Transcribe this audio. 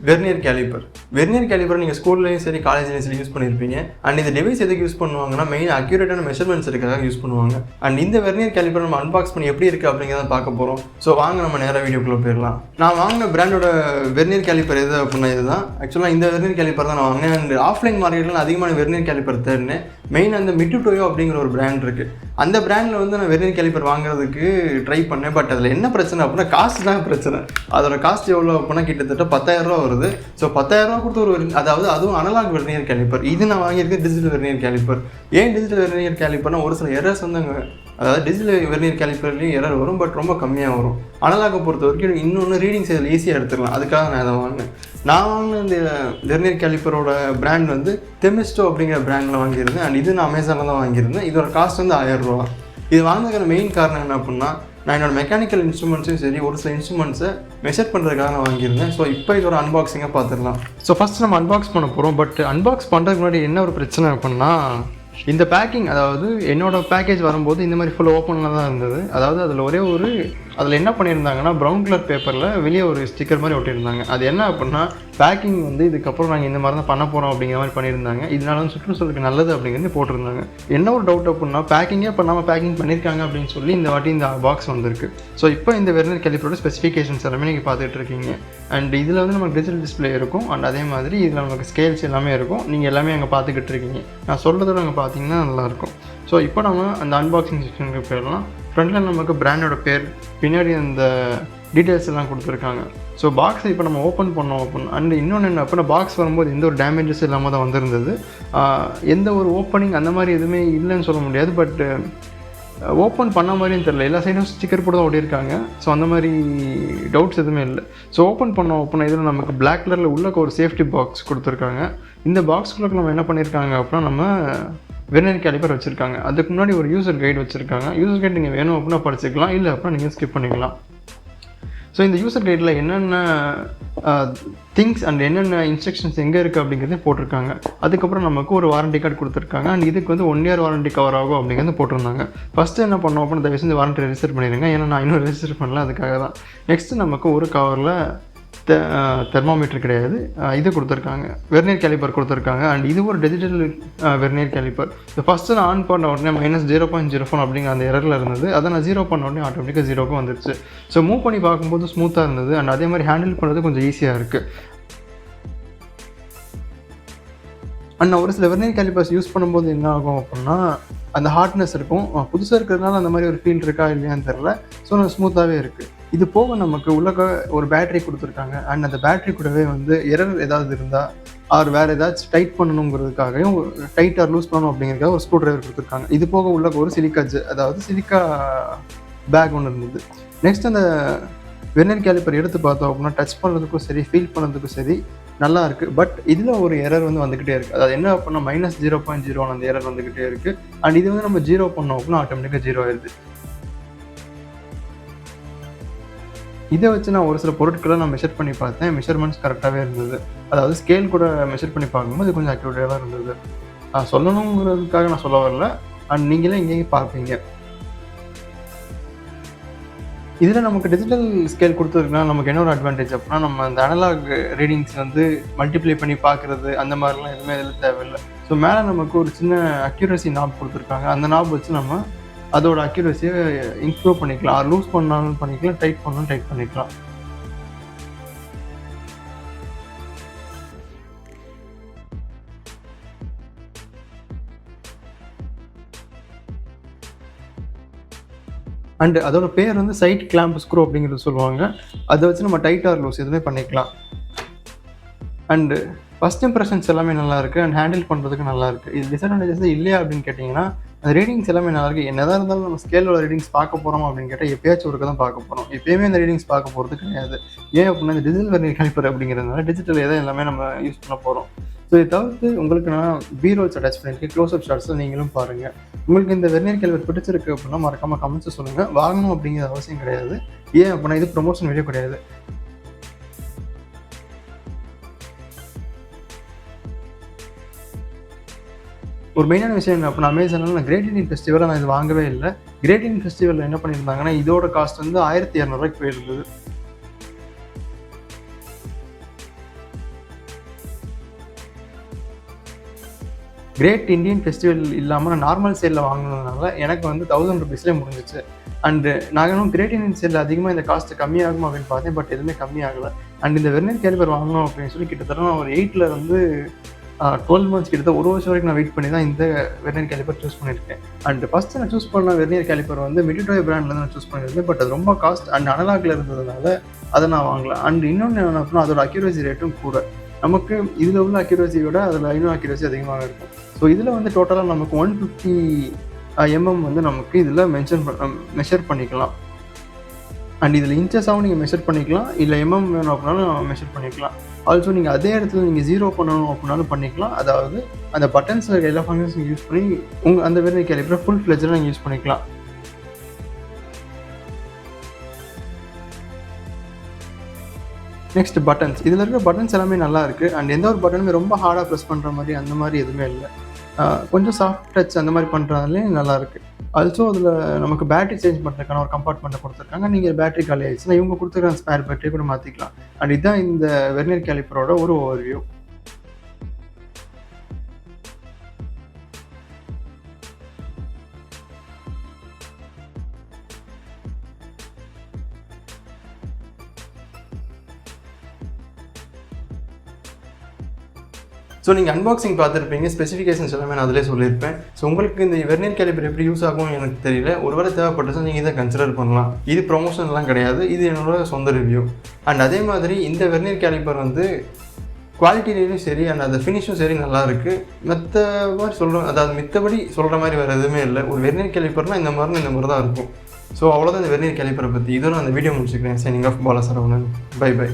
Vernier calliper. Vernier calliper நீங்கள் ஸ்கூல்லையும் சரி காலேஜ்லையும் சரி யூஸ் பண்ணியிருப்பீங்க. அண்ட் இந்த டிவைஸ் எதுக்கு யூஸ் பண்ணுவாங்கன்னா மெயின் அக்யூரேட்டான மெஷர்மெண்ட்ஸ் இருக்கிறதாக யூஸ் பண்ணுவாங்க. அண்ட் இந்த வெர்னியர் கேலிப்பர் நம்ம அன்பாக்ஸ் பண்ணி எப்படி இருக்குது அப்படிங்கிறத பார்க்க போகிறோம். ஸோ வாங்க நம்ம நேராக வீடியோக்குள்ளே போயிடலாம். நான் வாங்கின பிராண்டோட வெர்னியர் கேலிப்பர் எது அப்படின்னா இதுதான். ஆக்சுவலாக இந்த வெர்னியர் கேலிப்பர் தான் நான் வாங்கினேன். அண்ட் ஆஃப்லைன் மார்க்கெட்டில் அதிகமான வெர்னியர் கேலிப்பர் தேடினேன். மெயின் அந்த மிட்டுடோயோ அப்படிங்கிற ஒரு பிராண்ட் இருக்குது. அந்த பிராண்டில் வந்து நான் வெர்னியர் கேலிப்பர் வாங்குறதுக்கு ட்ரை பண்ணேன். பட் அதில் என்ன பிரச்சனை அப்படின்னா காஸ்ட் தான் பிரச்சனை. அதோட காஸ்ட் எவ்வளோ அப்படின்னா கிட்டத்தட்ட 10,000 வருது. ஸோ 10,000 கொடுத்து அதாவது அதுவும் அனலாக் வெர்னியர் கேலிப்பர். இது நான் வாங்கியிருக்கேன் டிஜிட்டல் வெர்னியர் கேலிப்பர். ஏன் டிஜிட்டல் வெர்னியர் கேலிப்பர்னா ஒரு சில எரர்ஸ் வந்து அதாவது டிஜிட்டல் வெர்னியர் கேலிப்பர்லேயும் எரர் வரும், பட் ரொம்ப கம்மியாக வரும். அனலாக்கை பொறுத்த வரைக்கும் இன்னொன்று ரீடிங்ஸ் இதில் ஈஸியாக எடுத்துக்கலாம். அதுக்காக நான் இதை வாங்கினேன். நான் வாங்கின இந்த வெர்னியர் கேலிப்பரோட பிராண்ட் வந்து தெமிஸ்டோ அப்படிங்கிற பிராண்டில் வாங்கியிருந்தேன். அண்ட் இது நான் அமேசானில் தான் வாங்கியிருந்தேன். இதோட காஸ்ட் வந்து 1000 ரூபா. இது வாங்கினதுக்கான மெயின் காரணம் என்ன அப்படின்னா நான் என்னோட மெக்கானிக்கல் இன்ஸ்ட்ருமெண்ட்ஸையும் சரி ஒரு சில இன்ஸ்ட்ருமெண்ட்ஸை மெஷர் பண்ணுறதுக்காக நான் வாங்கியிருந்தேன். ஸோ இப்போ இதோட அன்பாக்சிங்காக பார்த்துடலாம். ஸோ ஃபஸ்ட் நம்ம அன்பாக்ஸ் பண்ண போகிறோம். பட் அன்பாக்ஸ் பண்ணுறதுக்கு முன்னாடி என்ன ஒரு பிரச்சனை அப்படின்னா இந்த பேக்கிங், அதாவது என்னோடய பேக்கேஜ் வரும்போது இந்த மாதிரி ஃபுல் ஓப்பனில் தான் இருந்தது. அதாவது அதில் என்ன பண்ணியிருந்தாங்கன்னா ப்ரௌன் கலர் பேப்பரில் வெளியே ஒரு ஸ்டிக்கர் மாதிரி ஒட்டியிருந்தாங்க. அது என்ன அப்படின்னா பேக்கிங் வந்து இதுக்கப்புறம் நாங்கள் இந்த மாதிரி தான் பண்ண போகிறோம் அப்படிங்கிற மாதிரி பண்ணியிருந்தாங்க. இதனால வந்து சுற்றுச்சூழலுக்கு நல்லது அப்படிங்கிறது போட்டிருந்தாங்க. என்ன ஒரு டவுட் அப்படின்னா பேக்கிங்கே பண்ணாமல் பேக்கிங் பண்ணியிருக்காங்க அப்படின்னு சொல்லி இந்த வாட்டி இந்த பாக்ஸ் வந்திருக்கு. ஸோ இப்போ இந்த வெர்னியர் கேலிப்பரோட ஸ்பெசிஃபிகேஷன்ஸ் எல்லாமே நீங்கள் பார்த்துட்டு இருக்கீங்க. அண்ட் இதில் வந்து நமக்கு டிஜிட்டல் டிஸ்பிளே இருக்கும். அண்ட் அதே மாதிரி இதில் நமக்கு ஸ்கேல்ஸ் எல்லாமே இருக்கும். நீங்கள் எல்லாமே அங்கே பார்த்துக்கிட்டு இருக்கீங்க. நான் சொல்கிறதோட அங்கே பார்த்தீங்கன்னா நல்லாயிருக்கும். ஸோ இப்போ நம்ம அந்த அன்பாக்சிங் செக்ஷனுக்கு போயிடலாம். ஃப்ரண்டில் நமக்கு பிராண்டோட பேர், பின்னாடி அந்த டீட்டெயில்ஸ் எல்லாம் கொடுத்துருக்காங்க. ஸோ பாக்ஸை இப்போ நம்ம ஓப்பன் பண்ணோம் அப்படின்னு. அண்ட் இன்னொன்று என்ன அப்படின்னா பாக்ஸ் வரும்போது எந்த ஒரு டேமேஜஸ் இல்லாமல் தான் வந்திருந்தது. எந்த ஒரு ஓப்பனிங் அந்த மாதிரி எதுவுமே இல்லைன்னு சொல்ல முடியாது. பட் ஓப்பன் பண்ண மாதிரியும் தெரியல. எல்லா சைடும் ஸ்டிக்கர் போட்டு தான் ஓட்டியிருக்காங்க. ஸோ அந்த மாதிரி டவுட்ஸ் எதுவுமே இல்லை. ஸோ ஓப்பன் பண்ணோம் அப்படின்னா இதில் நமக்கு பிளாக் கலரில் உள்ள ஒரு சேஃப்டி பாக்ஸ் கொடுத்துருக்காங்க. இந்த பாக்ஸ்குள்ளே நம்ம என்ன பண்ணியிருக்காங்க அப்படின்னா நம்ம வெர்னியர் கேலிப்பர் வச்சுருக்காங்க. அதுக்கு முன்னாடி ஒரு யூசர் கைடு வச்சுருக்காங்க. யூசர் கைடு நீங்கள் வேணும் அப்படின்னா படிச்சுக்கலாம், இல்லை அப்படின்னா நீங்கள் ஸ்கிப் பண்ணிக்கலாம். ஸோ இந்த யூசர் கைடில் என்னென்ன திங்ஸ் அண்ட் என்னென்ன இன்ஸ்ட்ரக்ஷன்ஸ் எங்கே இருக்குது அப்படிங்கிறதே போட்டிருக்காங்க. அதுக்கப்புறம் நமக்கு ஒரு வாரண்டி கார்டு கொடுத்துருக்காங்க. அண்ட் இதுக்கு வந்து 1 year வாரண்டி கவர் ஆகும் அப்படிங்கிறது போட்டிருந்தாங்க. ஃபஸ்ட்டு என்ன பண்ணோம் அப்படின்னா தயவு செஞ்சு வாரண்டி ரெஜிஸ்டர் பண்ணிடுங்க. ஏன்னா நான் இன்னும் ரெஜிஸ்டர் பண்ணல, அதுக்காக தான். நெக்ஸ்ட்டு நமக்கு ஒரு கவரில் தெர்மாமீட்டர் கிடையாது, இது கொடுத்துருக்காங்க, வெர்னியர் கேலிப்பர் கொடுத்துருக்காங்க. அண்ட் இது ஒரு digital vernier calliper. So first நான் ஆன் பண்ண உடனே -0.04 அப்படிங்கிற அந்த எரரில் இருந்தது. அதை நான் 0 பண்ண உடனே ஆட்டோமேட்டிக்காக 0க்கு வந்துருச்சு. ஸோ மூவ் பண்ணி பார்க்கும்போது ஸ்மூத்தாக இருந்தது. அண்ட் அதே மாதிரி ஹேண்டில் பண்ணுறது கொஞ்சம் ஈஸியாக இருக்குது. அண்ட் நான் ஒரு சில வெர்னியர் கேலிப்பர்ஸ் யூஸ் பண்ணும்போது என்ன ஆகும் அப்படின்னா அந்த ஹார்ட்னஸ் இருக்கும். புதுசாக இருக்கிறதுனால அந்த மாதிரி ஒரு ஃபீல் இருக்கா இல்லையான்னு தெரில. ஸோ நான் ஸ்மூத்தாகவே இருக்குது. இது போக நமக்கு உள்ள ஒரு பேட்டரி கொடுத்துருக்காங்க. அண்ட் அந்த பேட்டரி கூடவே வந்து எரர் ஏதாவது இருந்தால் அவர் வேறு ஏதாச்சும் டைட் பண்ணணுங்கிறதுக்காகவும் டைட் ஆர் லூஸ் பண்ணணும் அப்படிங்கிறதுக்காக ஒரு ஸ்க்ரூ ட்ரைவர் கொடுத்துருக்காங்க. இது போக உள்ள ஒரு சிலிக்கா பேக் ஒன்று இருந்தது. நெக்ஸ்ட் அந்த வெர்னியர் கேலிப்பர் எடுத்து பார்த்தோம் அப்படின்னா டச் பண்ணுறதுக்கும் சரி ஃபீல் பண்ணுறதுக்கும் சரி நல்லா இருக்குது. பட் இதில் ஒரு எரர் வந்து வந்துக்கிட்டே இருக்குது. அதாவது என்ன அப்படின்னா -0.01 அந்த எரர் வந்துக்கிட்டே இருக்குது. அண்ட் இது வந்து நம்ம 0 பண்ணோம் அப்படின்னா ஆட்டோமேட்டிக்காக 0 ஆயிடுது. இதை வச்சு நான் ஒரு சில பொருட்களை நான் மெஷர் பண்ணி பார்த்தேன். மெஷர்மெண்ட்ஸ் கரெக்டாகவே இருந்தது. அதாவது ஸ்கேல் கூட மெஷர் பண்ணி பார்க்கும்போது கொஞ்சம் அக்யூரேட்டாக தான் இருந்தது. சொல்லணுங்கிறதுக்காக நான் சொல்ல வரல. அண்ட் நீங்களே இங்கேயும் பார்ப்பீங்க. இதில் நமக்கு டிஜிட்டல் ஸ்கேல் கொடுத்துருக்குன்னா நமக்கு என்ன ஒரு அட்வான்டேஜ் அப்படின்னா நம்ம அந்த அனலாக் ரீடிங்ஸ் வந்து மல்டிப்ளை பண்ணி பார்க்குறது அந்த மாதிரிலாம் எதுவுமே இதில் தேவையில்லை. ஸோ மேலே நமக்கு ஒரு சின்ன அக்யூரசி நாப் கொடுத்துருக்காங்க. அந்த நாப் வச்சு நம்ம அதோட அக்யூரஸியை இம்ப்ரூவ் பண்ணிக்கலாம். அது லூஸ் பண்ணாலும் பண்ணிக்கலாம், டைட் பண்ணாலும் டைட் பண்ணிக்கலாம். அண்டு அதோட பேர் வந்து சைட் கிளாம்ப் ஸ்க்ரூ அப்படிங்கிறது சொல்லுவாங்க. அதை வச்சு நம்ம டைட் ஆர் லூஸ் எதுவுமே பண்ணிக்கலாம். அண்டு ஃபஸ்ட் இம்ப்ரெஷன்ஸ் எல்லாமே நல்லாயிருக்கு. அண்ட் ஹேண்டில் பண்ணுறதுக்கு நல்லாயிருக்கு. இது டிஸ்அட்வான்டேஜஸ் இல்லையா அப்படின்னு கேட்டிங்கன்னா அந்த ரீடிங்ஸ் எல்லாமே நல்லாயிருக்கு. என்னதான் இருந்தாலும் நம்ம ஸ்கேலோட ரீடிங்ஸ் பார்க்க போகிறோம் அப்படின்னு கேட்டால் எப்பயாச்சும் ஒருக்க தான் பார்க்க போகிறோம். எப்பயுமே அந்த ரீடிங்ஸ் பார்க்க போகிறது கிடையாது. ஏன் அப்படின்னா இந்த டிஜிட்டல் வெர்னியர் கேலிப்பர் அப்படிங்கிறதுனால டிஜிட்டல் தான் எல்லாமே நம்ம யூஸ் பண்ண போகிறோம். ஸோ இதை தவிர்த்து உங்களுக்கு நான் பீரோல்ஸ் அட்டாச் பண்ணியிருக்கேன். க்ளோஸ்அப் ஷாட்ஸில் நீங்களும் பாருங்கள். உங்களுக்கு இந்த வெர்னியர் கேலிப்பர் பிடிச்சிருக்கு அப்படின்னா மறக்காமல் கமெண்ட்ஸை சொல்லுங்கள். வாங்கணும் அப்படிங்கிற அவசியம் கிடையாது. ஏன் அப்படின்னா இது ப்ரொமோஷன் வீடியோ கிடையாது. ஒரு மெயினான விஷயம் என்ன அப்படின்னா அமேசானில் நான் கிரேட் இண்டியன் ஃபெஸ்டிவலில் நான் இது வாங்கவே இல்லை. கிரேட் இண்டியன் ஃபெஸ்டிவலில் என்ன பண்ணியிருந்தாங்கன்னா இதோட காஸ்ட் வந்து 1200 ரூபாய்க்கு போயிருந்தது. கிரேட் இந்தியன் ஃபெஸ்டிவல் இல்லாமல் நான் நார்மல் சேலில் வாங்கினதுனால எனக்கு வந்து 1000 ருபீஸ்லேயே முடிஞ்சிச்சு. அண்டு நான் இன்னும் கிரேட் இந்தியன் சேலில் அதிகமாக இந்த காஸ்ட்டு கம்மியாகும் அப்படின்னு பார்த்தேன், பட் எதுவுமே கம்மியாகலை. அண்ட் இந்த வெர்னியர் கேலிபர் வாங்கணும் அப்படின்னு சொல்லி கிட்டத்தட்ட நான் ஒரு 8 இருந்து 12 மந்த்ஸ் கிட்டத்தட்ட 1 வருஷம் வரைக்கும் நான் வெயிட் பண்ணி தான் இந்த வெர்னியர் கேலிபர் சூஸ் பண்ணியிருக்கேன். அண்ட் ஃபஸ்ட்டு நான் சூஸ் பண்ண வெர்னியர் கேலிபர் வந்து மிடிடோய் பிராண்டில் நான் சூஸ் பண்ணியிருந்தேன். பட் அது ரொம்ப காஸ்ட் அண்ட் அனலாகில் இருந்ததுனால அதை நான் வாங்கலாம். அண்ட் இன்னொன்று என்ன அப்படின்னா அதோட அக்யூரசி ரேட்டும் கூட. நமக்கு இதில் உள்ள அக்யூரசியோட அதில் இன்னும் அக்யூரசி அதிகமாக இருக்கும். ஸோ இதில் வந்து டோட்டலாக நமக்கு 150 mm வந்து நமக்கு இதில் மெஷர் பண்ணிக்கலாம். அண்ட் இதில் இன்ச்சஸாகவும் நீங்கள் மெஷர் பண்ணிக்கலாம், இல்லை எம்எம் வேணும் அப்படின்னாலும் மெஷர் பண்ணிக்கலாம். ஆல்சோ நீங்கள் அதே இடத்துல நீங்கள் 0 பண்ணணும் அப்படின்னாலும் பண்ணிக்கலாம். அதாவது அந்த பட்டன்ஸில் எல்லா ஃபங்க்ஷன்ஸும் யூஸ் பண்ணி அந்த வெர்னியர் கேலிபரை ஃபுல் ஃப்ளெஜ்டாக நீங்கள் யூஸ் பண்ணிக்கலாம். Next buttons. இதில் இருக்கிற பட்டன்ஸ் எல்லாமே நல்லா இருக்குது. அண்ட் எந்த ஒரு பட்டனுமே ரொம்ப ஹார்டாக ப்ரெஸ் பண்ணுற மாதிரி அந்த மாதிரி எதுவுமே இல்லை. கொஞ்சம் சாஃப்ட் டச் அந்த மாதிரி பண்ணுறதுலே நல்லாயிருக்கு. ஆல்சோ அதில் நமக்கு பேட்டரி சேஞ்ச் பண்ணுறதுக்கான ஒரு கம்பார்ட்மெண்ட்டை கொடுத்துருக்காங்க. நீங்கள் பேட்டரி காலி ஆயிடுச்சுன்னா இவங்க கொடுத்துருக்க ஸ்பேர் பேட்டரி கூட மாற்றிக்கலாம். அண்ட் இதுதான் இந்த வெர்னியர் கேலிப்பரோட ஒரு ஓவர்வியூ. ஸோ நீங்கள் அன்பாக்சிங் பார்த்துருப்பீங்க, ஸ்பெசிஃபிகேஷன்ஸ் எல்லாமே நான் அதிலே சொல்லியிருப்பேன். ஸோ உங்களுக்கு இந்த வெர்னியர் கேலிபர் எப்படி யூஸ் ஆகும் எனக்கு தெரியல. ஒருவேளை தேவைப்பட்டுச்சா நீங்கள் இதை கன்சிடர் பண்ணலாம். இது ப்ரொமோஷன்லாம் கிடையாது, இது என்னோட சொந்த ரிவ்யூ. அண்ட் அதே மாதிரி இந்த வெர்னியர் கேலிபர் வந்து குவாலிட்டிலையும் சரி அண்ட் அந்த ஃபினிஷும் சரி நல்லா இருக்குது. மற்ற மாதிரி சொல்கிறோம், அதாவது மித்தபடி சொல்கிற மாதிரி வேறு எதுவுமே இல்லை. ஒரு வெர்னியர் கேலிபர்னால் இந்த மாதிரி தான் இருக்கும். ஸோ அவ்வளோதான் இந்த வெர்னியர் கேலிபரை பற்றி. இதோட அந்த வீடியோ முடிச்சுக்கிறேன். Signing off Bala Saravanan. Bye by.